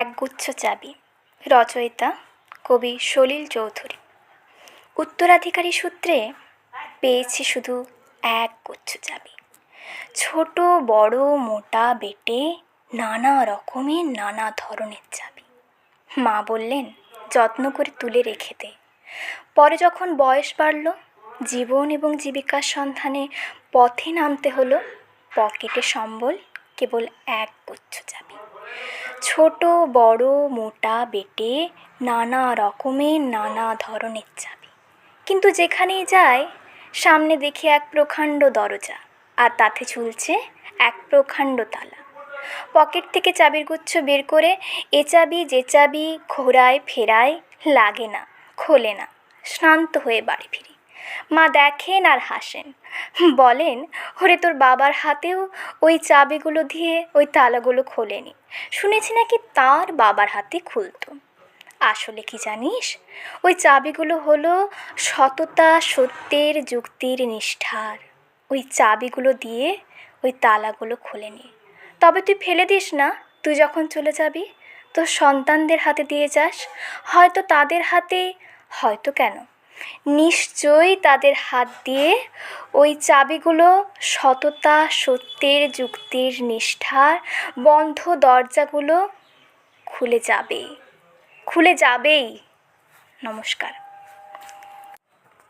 একগুচ্ছ চাবি। রচয়িতা কবি সলিল চৌধুরী। উত্তরাধিকারী সূত্রে পেয়েছি শুধু এক গুচ্ছ চাবি। ছোট বড় মোটা বেটে নানা রকমের নানা ধরনের চাবি। মা বললেন যত্ন করে তুলে রেখে দে। পরে যখন বয়স বাড়ল, জীবন এবং জীবিকার সন্ধানে পথে নামতে হলো, পকেটে সম্বল কেবল এক গুচ্ছ চাবি। ছোট বড় মোটা বেটে নানা রকমের নানা ধরনের চাবি। কিন্তু যেখানেই যাই সামনে দেখি এক প্রকাণ্ড দরজা, আর তাতে ঝুলছে এক প্রকাণ্ড তালা। পকেট থেকে চাবির গুচ্ছ বের করে এ চাবি যে চাবি ঘোরায় ফেরায়, লাগে না, খোলে না। শ্রান্ত হয়ে বাড়ি ফিরি। মা দেখেন আর হাসেন, বলেন ওরে তোর বাবার হাতেও ওই চাবিগুলো দিয়ে ওই তালাগুলো খোলেনি, শুনেছি নাকি তার বাবার হাতে খুলতো। আসলে কি জানিস, ওই চাবিগুলো হলো সততা, সত্যের, যুক্তির নিষ্ঠার। ওই চাবিগুলো দিয়ে ওই তালাগুলো খোলেনি। তবে তুই ফেলে দিস না, তুই যখন চলে যাবি তোর সন্তানদের হাতে দিয়ে যাস। হয়তো তাদের হাতে, হয়তো কেন, নিশ্চয়ই তাদের হাত দিয়ে ওই চাবিগুলো সততা, সত্যের, যুক্তির, নিষ্ঠার বন্ধ দরজাগুলো খুলে যাবেই। নমস্কার।